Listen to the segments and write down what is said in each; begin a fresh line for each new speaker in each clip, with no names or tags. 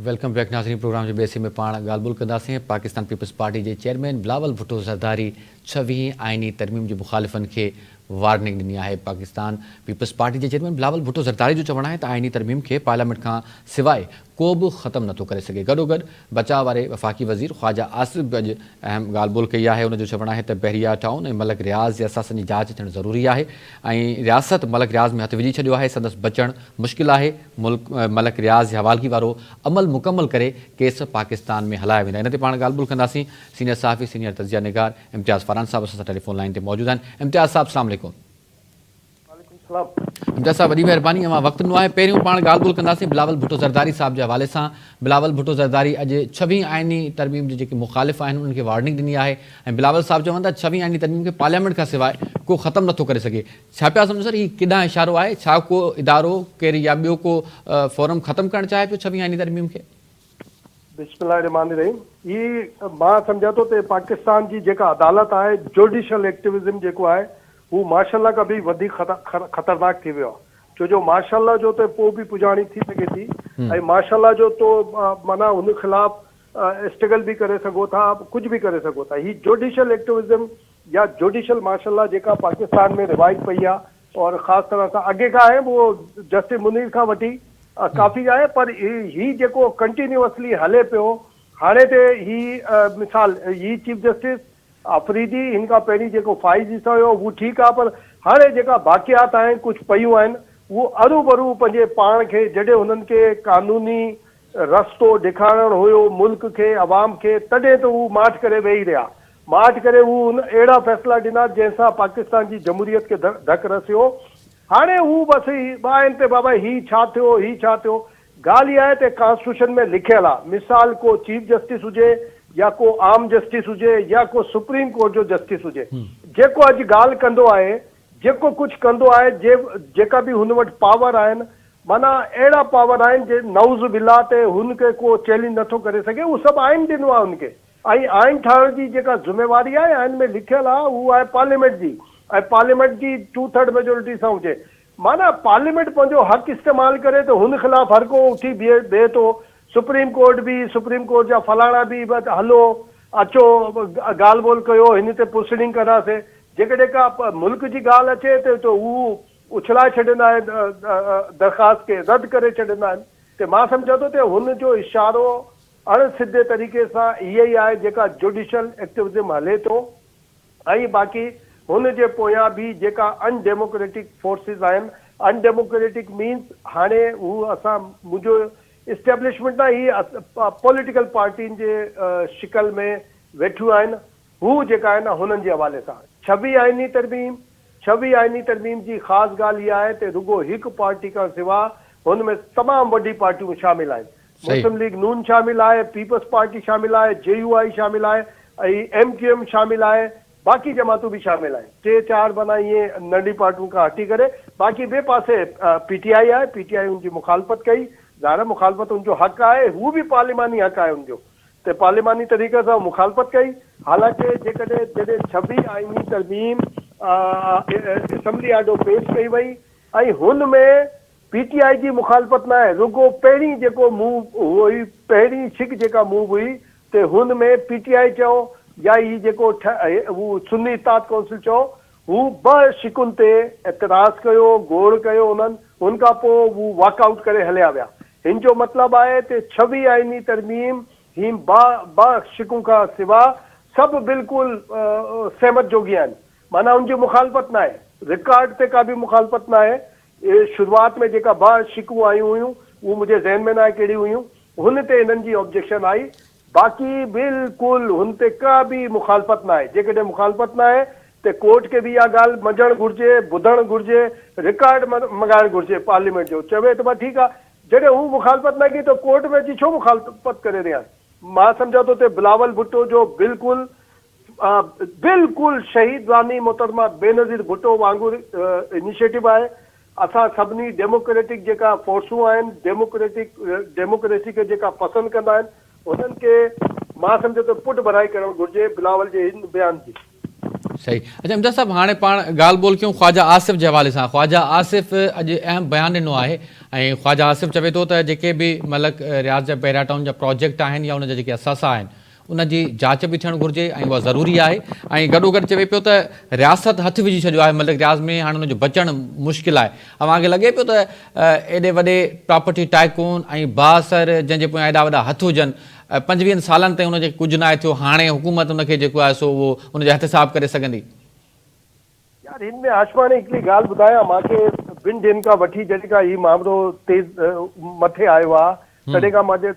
Welcome back नाज़रीन। Programme जे बेसी में पाण ॻाल्हि ॿोल कंदासीं। पाकिस्तान पीपल्स पार्टी जे चेयरमैन बिलावल भुट्टो ज़रदारी 26 आइनी तरमीम जे मुखालिफ़नि खे वार्निंग ॾिनी आहे। पाकिस्तान पीपल्स पार्टी जे चेयरमैन बिलावल भुट्टो ज़रदारी जो चवणु आहे त आइनी तरमीम खे पार्लियामेंट खां सवाइ को बि ख़त्म नथो करे सघे। गॾोगॾु बचाव वारे वफ़ाक़ी वज़ीर ख़्वाजा आसिफ़ बि अॼु अहम ॻाल्हि ॿोल कई आहे। उनजो चवणु आहे त बहरिया टाउन ऐं मलक रियाज़ जे असासनि जी जांच थियणु ज़रूरी आहे ऐं रियासत मलक रियाज़ में हथु विझी छॾियो आहे। संदसि बचणु मुश्किल आहे। मलक रियाज़ जे हवालगी वारो अमल मुकमल करे केस पाकिस्तान में हलाया वेंदा। इन ते पाण ॻाल्हि ॿोल कंदासीं। सीनियर सहाफ़ी सीनियर तज़िया निगार इम्तियाज़ फ़रान साहब असां सां टेलीफोन लाइन ते मौजूदु आहिनि। इम्तियाज़ साहब अस्सलाम वालेकुम। इम्तियाज़ साहब वॾी महिरबानी, अमां वक़्तु ॾिनो आहे। पहिरियों पाण ॻाल्हि ॿोल कंदासीं बिलावल भुट्टो ज़रदारी साहब जे हवाले सां। बिलावल भुट्टो ज़रदारी अॼु 26 आइनी तरमीम जे जेके मुखालिफ़ आहिनि उन्हनि खे वार्निंग ॾिनी आहे ऐं बिलावल साहब चवनि था 26 आइनी तरमीम खे पार्लियामेंट खां सवाइ को ख़त्म नथो करे सघे। छा पिया सम्झो सर, हीउ केॾांहुं इशारो आहे? छा को इदारो केरु या ॿियो को फोरम ख़त्म करणु चाहे पियो 26 आइनी तरमीम खे?
बिस्मिल्लाहिर्रहमानिर्रहीम। ही मां सम्झां थो त पाकिस्तान जी जेका अदालत आहे, जुडिशल एक्टिविज़म जेको आहे हू माशाअल्लाह खां बि वधीक ख़तरनाक थी वियो आहे। छो जो माशाअल्लाह जो त पोइ बि पुॼाणी थी सघे थी ऐं माशाअल्लाह जो तो माना हुन ख़िलाफ़ स्ट्रगल बि करे सघो था, कुझु बि करे सघो था। ही जुडिशल एक्टिविज़म या जुडिशल माशाअल्लाह जेका पाकिस्तान में रिवाइज पई आहे और ख़ासि तरह सां अॻे खां आहे, वो जस्टिस मुनीर खां वठी काफ़ी आहे, पर ही जेको कंटिन्यूअसली हले पियो हाणे ते ही मिसाल ही चीफ जस्टिस अफरीदी हिन खां पहिरीं जेको फाइज़ ॾिसो हुयो उहो ठीकु आहे, पर हाणे जेका बाक़ियात आहिनि कुझु पयूं आहिनि उहो अरू भरू पंहिंजे पाण खे जॾहिं हुननि खे कानूनी रस्तो ॾेखारणु हुयो मुल्क खे अवाम खे, तॾहिं त हू माठ करे वेही रहिया। माठ करे हू अहिड़ा फ़ैसिला ॾिना जंहिंसां पाकिस्तान जी जमहूरियत खे धकु रसियो। हाणे हू बसि आहिनि ते बाबा ही छा थियो, ही छा थियो। ॻाल्हि इहा आहे त कॉन्स्टिट्यूशन में लिखियलु आहे, मिसाल को चीफ जस्टिस हुजे या को आम जस्टिस हुजे या को सुप्रीम कोर्ट जो जस्टिस हुजे, जेको अॼु ॻाल्हि कंदो आहे, जेको कुझु कंदो आहे, जेका बि हुन वटि पावर आहिनि, माना अहिड़ा पावर आहिनि जे नौज़ बिल्ला ते हुनखे को चैलेंज नथो करे सघे। उहो सभु आइन ॾिनो आहे हुनखे ऐं आइन ठाहिण जी जेका ज़िम्मेवारी आहे आइन में लिखियलु आहे उहा आहे पार्लियामेंट जी, ऐं पार्लियामेंट जी 2/3 मेजोरिटी सां हुजे। माना पार्लियामेंट पंहिंजो हक़ इस्तेमालु करे त हुन ख़िलाफ़ हर को उथी बीहे थो। सुप्रीम कोर्ट जा फलाणा बि हलो अचो ॻाल्हि ॿोल कयो, हिन ते प्रोसीडिंग कंदासीं। जेकॾहिं का मुल्क जी ॻाल्हि अचे त हू उछलाए छॾींदा आहिनि, दरख़्वास्त खे रद्द करे छॾींदा आहिनि। त मां सम्झां थो त हुन जो इशारो अणसिधे तरीक़े सां इहा ई आहे जेका जुडिशल एक्टिविज़म हले थो ऐं बाक़ी हुन जे पोयां बि जेका अनडेमोक्रेटिक फोर्सिस आहिनि। अनडेमोक्रेटिक मीन्स हाणे हू असां मुंहिंजो इस्टेब्लिशमेंट आहे, ही पॉलिटिकल पार्टियुनि जे शिकल में वेठियूं आहिनि, हू जेका आहे न हुननि जे हवाले सां 26 आइनी तरमीम जी ख़ासि ॻाल्हि इहा आहे त रुगो हिकु पार्टी खां सवाइ हुन में तमामु वॾी पार्टियूं शामिल आहिनि। मुस्लिम लीग नून शामिल आहे, पीपल्स पार्टी शामिल आहे, JUI शामिल आहे ऐं MQM शामिल आहे, बाक़ी जमातूं बि शामिल आहिनि। 3-4 माना ईअं नंढी पार्टियूं खां हटी करे बाक़ी ॿिए पासे PTI आहे। PTI हुनजी मुखालफ़त कई, ज़ाहिर मुखालफ़त हुनजो हक़ आहे, हू बि पार्लिमानी हक़ आहे हुनजो, त पार्लिमानी तरीक़े सां मुखालफ़त कई। हालांकि जॾहिं 26 आइनी तरमीम असम्बली आडो पेश कई वई ऐं हुन में PTI जी मुखालफ़त न आहे, रुगो पहिरीं जेको मूव हुई, पहिरीं छिक जेका मूव हुई त हुन में PTI चयो या ही जेको हू सुन्नी इत्तेहाद काउंसिल चयो, हू 2 शिकुनि ते एतिराज़ कयो, गोड़ कयो उन्हनि, हुन खां पोइ हू वॉकआउट करे हलिया विया। हिन जो मतिलबु आहे त 26 आइनी तरमीम ही 2 शिकूं खां सवाइ सभु बिल्कुलु सहमत जोगी आहिनि। माना हुनजी मुखालफ़त न आहे, रिकॉर्ड ते का बि मुखालफ़त न आहे। शुरूआत में जेका 2 शिकूं आयूं हुयूं उहो मुंहिंजे ज़हन में न आहे कहिड़ी हुयूं, हुन ते हिननि जी ऑब्जेक्शन आई। बाक़ी बिल्कुलु हुन ते का बि मुखालफ़त न आहे। जेकॾहिं मुखालफ़त न आहे त कोर्ट खे बि इहा ॻाल्हि मञणु घुरिजे, ॿुधणु घुरिजे, रिकॉर्ड मंगाइणु घुरिजे पार्लियामेंट जो। चवे त मां ठीकु आहे, जॾहिं हू मुखालफ़त न कई त कोर्ट में अची छो मुखालफ़त करे रहिया। मां सम्झां थो त बिलावल भुट्टो जो बिल्कुलु शहीदवानी मोहतरमा बेनज़ीर भुट्टो वांगुरु इनिशिएटिव आहे। असां सभिनी डेमोक्रेटिक जेका फोर्सूं आहिनि, डेमोक्रेसी खे जेका पसंदि कंदा आहिनि, उन्हनि खे मां सम्झो त पुट भराई करणु घुरिजे बिलावल जे हिन बयान जी।
सही। अच्छा इम्तियाज़ साहब, हाणे पाण ॻाल्हि ॿोल कयूं ख़्वाजा आसिफ़ जे हवाले सां। ख़्वाजा आसिफ़ अॼु अहम बयानु ॾिनो आहे। ऐं ख्वाजा आसिफ़ चवे थो त जेके बि मलक रियाज़ जा पेराटाउन जा प्रोजेक्ट आहिनि या उन जा जेके असासा आहिनि उन जी जांच बि थियणु घुरिजे ऐं उहा ज़रूरी आहे। ऐं गॾोगॾु चवे पियो त रियासत हथु विझी छॾियो आहे मलक रियाज़ में, हाणे हुनजो बचणु मुश्किल आहे। अव्हांखे लॻे पियो त एॾे वॾे प्रॉपर्टी टाइकून ऐं बासर जंहिंजे पोयां एॾा वॾा हथ हुजनि, 25 सालनि ताईं हुनजे कुझु न आहे थियो, हाणे हुकूमत हुनखे जेको आहे सो उहो हुनजो एहतिसाब करे सघंदी?
यार इनमें आशमानी हिकिड़ी ॻाल्हि ॿुधायां मूंखे, ॿिनि ॾींहंनि खां वठी जॾहिं खां हीउ मामिलो तेज़ मथे आयो आहे तॾहिं खां मुंहिंजे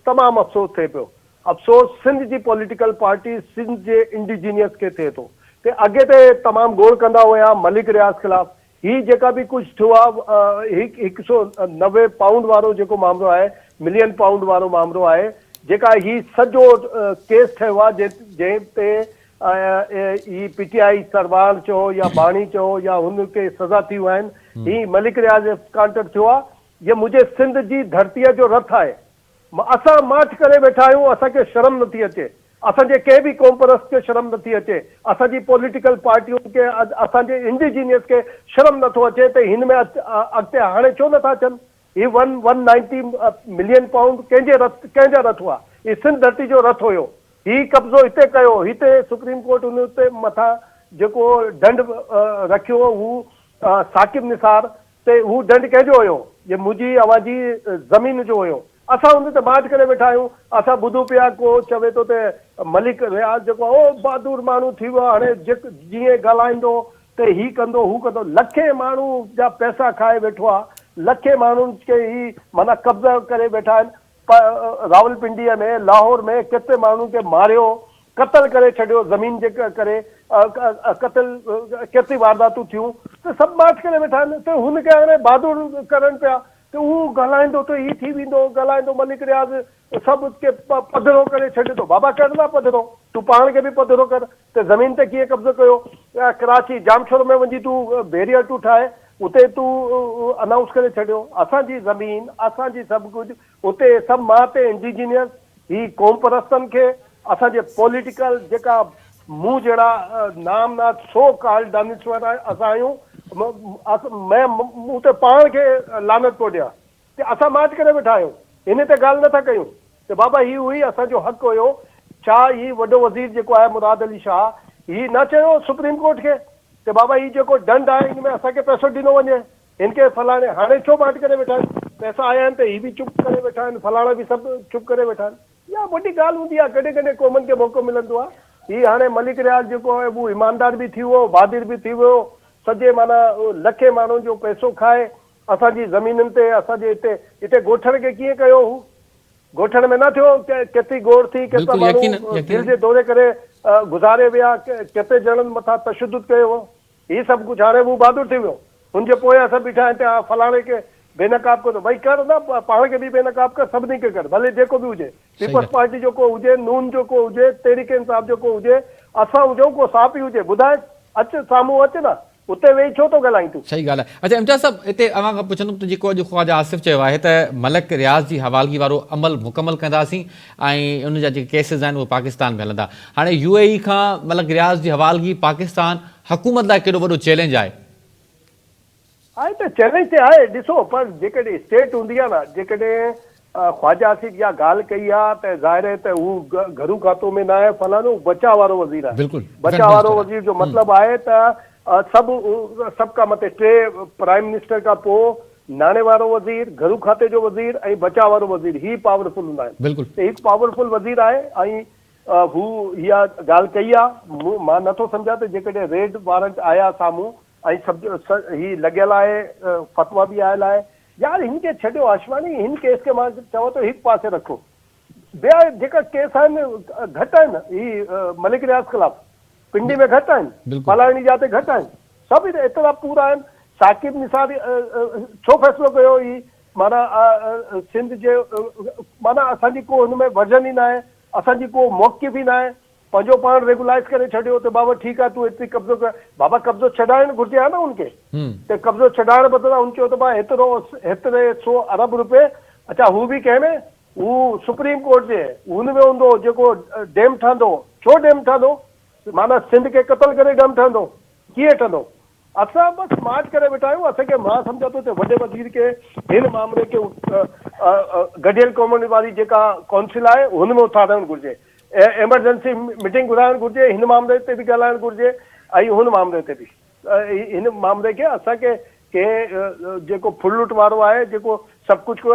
तमामु अफ़सोस थिए पियो। अफ़सोस सिंध जी पॉलिटिकल पार्टी, सिंध जे इंडिजीनियस खे थिए थो। ते अॻे ते तमामु गोड़ कंदा हुया मलिक रियाज़ ख़िलाफ़। हीउ जेका बि कुझु थियो आहे 190 पाउंड वारो जेको मामिलो आहे, मिलियन पाउंड वारो मामिलो आहे, जेका हीउ सॼो केस ठहियो आहे जंहिं ते ही पीटीआई सरवार चओ या बाणी चओ या हुनखे सज़ा थियूं आहिनि, ही मलिक रियाज़ काउंटर थियो आहे। ये मुंहिंजे सिंध जी धरतीअ जो रथ आहे। असां मार्च करे वेठा आहियूं, असांखे शर्म नथी अचे, असांजे कंहिं बि क़ौम परस्त खे शर्म नथी अचे, असांजी पॉलिटिकल पार्टियुनि खे, असांजे इंडिजीनियस खे शर्म नथो अचे त हिन में अॻिते हाणे छो नथा अचनि? ही 190 मिलियन पाउंड कंहिंजा रथ हुआ? ही सिंध धरती जो रथ हुयो। ही कब्ज़ो हिते कयो, हिते सुप्रीम कोर्ट हुन ते मथां जेको दंड रखियो हू साकिब निसार ते, हू दंड कंहिंजो हुयो? ये मुंहिंजी अवांजी ज़मीन जो हुयो। असां हुन ते मार्च करे वेठा आहियूं। असां ॿुधूं पिया को चवे थो त मलिक रियाज़ जेको आहे ओ बहादुर माण्हू थी वियो आहे, हाणे जीअं ॻाल्हाईंदो त ही कंदो हू कंदो। लखे माण्हू जा पैसा खाए वेठो आहे, लखे माण्हुनि खे ही माना कब्ज़ा करे वेठा आहिनि। रावलपिंडीअ में, लाहौर में केतिरे माण्हुनि खे मारियो, क़तल करे छॾियो, ज़मीन जे करे क़तल, केतिरी वारदातूं थियूं, त सभु मार्च करे वेठा आहिनि। त हुनखे हाणे बहादुर करनि पिया त हू ॻाल्हाईंदो त ही थी वेंदो, ॻाल्हाईंदो मलिक रियाज़ सभु खे पधरो करे छॾे थो। बाबा कर न पधरो, तूं पाण खे बि पधरो कर त ज़मीन ते कीअं कब्ज़ो कयो। कराची जामशोर में वञी तूं बैरियर तूं ठाहे, उते तूं अनाउंस करे छॾियो असांजी ज़मीन, असांजी सभु कुझु, उते सभु मां ते इंडिजीनियस ही क़ौम परस्तनि खे, असांजे पॉलिटिकल जेका मूं जहिड़ा नाम ना सो काल दानिश्वर असां आहियूं, मूं ते पाण खे लानत पियो ॾियां ते असां मार्च करे वेठा आहियूं, हिन ते ॻाल्हि नथा कयूं त बाबा ही हुई असांजो हक़ हुयो। छा ही वॾो वज़ीर जेको आहे मुराद अली शाह, ही न चयो सुप्रीम कोर्ट खे त बाबा ही जेको दंड आहे हिन में असांखे पैसो ॾिनो वञे, हिनखे फलाणे, हाणे छो मार्च करे वेठा आहिनि? पैसा आया आहिनि त ही बि चुप करे वेठा आहिनि, फलाणा बि सभु चुप करे वेठा आहिनि। इहा वॾी ॻाल्हि हूंदी आहे, कॾहिं कॾहिं क़ौमनि खे मौक़ो मिलंदो आहे। ही हाणे मलिक रियाज़ जेको आहे उहो ईमानदार बि थी वियो, बहादुर बि थी वियो, सॼे माना लखे माण्हुनि जो पैसो खाए असांजी ज़मीनुनि ते, असांजे हिते ॻोठण खे कीअं कयो? हू ॻोठण में न थियो, केतिरी गोड़ थी, केतिरा माण्हू दिलि जे दौरे करे गुज़ारे विया, केतिरे ॼणनि मथां तशदुद कयो हो। ही सभु कुझु हाणे हू बहादुर थी वियो, हुनजे पोयां असां बीठा आहिनि फलाणे खे बेनकाब करो। भई कर न, पाण खे बि बेनकाब कर, सभिनी खे कर, भले जेको बि हुजे, पीपल्स पार्टी जो को हुजे, नून जो को हुजे, तहरीक इंसाफ जो को हुजे, असां हुजूं, को साफ़ ई हुजे, ॿुधाए अचु साम्हूं अचु न, उते वेही छो थो ॻाल्हाईं तूं?
सही ॻाल्हि आहे। अच्छा इम्तियाज़ साहब, हिते अव्हां खां पुछंदुमि त जेको अॼु ख्वाजा आसिफ़ चयो आहे त मलिक रियाज़ जी हवालगी वारो अमल मुकमल कंदासीं ऐं उन जा जेके केसिस आहिनि उहे पाकिस्तान में हलंदा। हाणे UAE खां मलिक रियाज़ जी हवालगी पाकिस्तान हुकूमत लाइ केॾो वॾो चैलेंज आहे?
आहे त चैलेंज ते आहे, ॾिसो, पर जेकॾहिं स्टेट हूंदी आहे न, जेकॾहिं ख्वाजा आसिफ़ इहा ॻाल्हि कई आहे त ज़ाहिर आहे त हू घरू खातो में न आहे, फलाणो बचाव वारो वज़ीर आहे।
बिल्कुलु
बचाव वारो वज़ीर जो मतिलबु आहे त सभु खां मथे 3 प्राइम मिनिस्टर खां पोइ नाणे वारो वज़ीर, घरू खाते जो वज़ीर ऐं बचाव वारो वज़ीर, ही पावरफुल हूंदा आहिनि।
बिल्कुलु
त हिकु पावरफुल वज़ीर आहे ऐं हू इहा ॻाल्हि कई आहे। मां नथो सम्झां त जेकॾहिं रेड वारंट आया साम्हूं ऐं सभु ही लॻियल आहे, फतवा बि आयल आहे, यार हिनखे छॾियो आशवानी, हिन केस खे मां चवां थो हिकु पासे रखो। ॿिया जेका केस आहिनि घटि आहिनि, ही मलिक रियाज़ ख़िलाफ़ पिंडी में घटि आहिनि, फलाणी जाते घटि आहिनि, सभु एतिरा पूरा आहिनि। साकिब निसार छो फ़ैसिलो कयो? ही माना सिंध जे माना असांजी को हुन में वर्जन ई न आहे, असांजी को मौक़िफ़ ई न आहे, पंहिंजो पाण रेगुलाइज़ करे छॾियो त बाबा ठीकु आहे, तूं एतिरी कब्ज़ो कर। बाबा कब्ज़ो छॾाइणु घुरिजे आहे न हुनखे, त कब्ज़ो छॾाइण बदिरां हुन चयो त भाउ हेतिरे 100 अरब रुपए, अच्छा हू बि कंहिंमें, हू सुप्रीम कोर्ट जे हुन में हूंदो जेको डैम ठहंदो। छो डैम ठहंदो? माना सिंध खे क़तल करे डैम ठहंदो, कीअं ठहंदो? असां बसि मार्च करे वेठा आहियूं। असांखे मां सम्झां थो त वॾे वज़ीर खे हिन मामले खे गॾियल क़ौमुनि वारी जेका काउंसिल आहे हुन में उथारणु घुरिजे, एमरजेंसी मीटिंग घुराइणु घुरिजे, हिन मामले ते बि ॻाल्हाइणु घुरिजे ऐं हुन मामले ते बि। हिन मामले खे असांखे कंहिं जेको फुल लुट वारो आहे, जेको सभु कुझु कयो,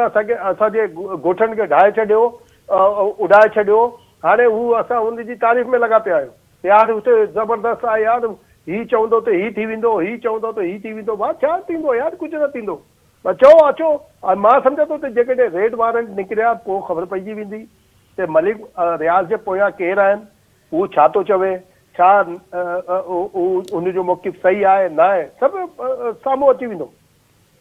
असांजे ॻोठनि खे ढाहे छॾियो, उॾाए छॾियो, हाणे हू असां हुनजी तारीफ़ में लॻा पिया आहियूं। यार हुते ज़बरदस्त आहे यार, हीउ चवंदो त हीउ थी वेंदो, हीउ चवंदो त हीउ थी वेंदो। भाउ छा थींदो यार, कुझु न थींदो। चओ अचो। मां सम्झां थो त जेकॾहिं रेड वारंट निकिरिया पोइ ख़बर पइजी वेंदी त मलिक रियाज़ जे पोयां केरु आहिनि, हू छा थो चवे, छा उनजो मौक़िफ़ सही आहे न आहे, सभु साम्हूं अची वेंदो।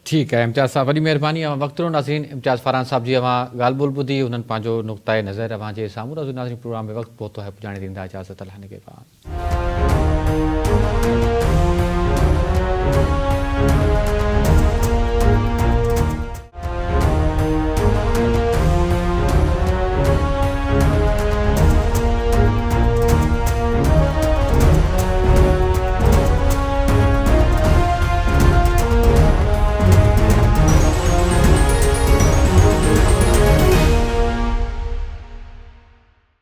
ठीकु आहे इम्तियाज़ साहब, वॾी महिरबानी। वक़्तु नाज़रीन इम्तियाज़ फारान साहब जी ॻाल्हि ॿोल ॿुधी, हुननि पंहिंजो नुक़्ताए नज़र अव्हांजे साम्हूं रखो। नाज़रीन प्रोग्राम में वक़्तु पहुतो है, पुॼाणे ॾींदा इजाज़त अल्लाह के बाद।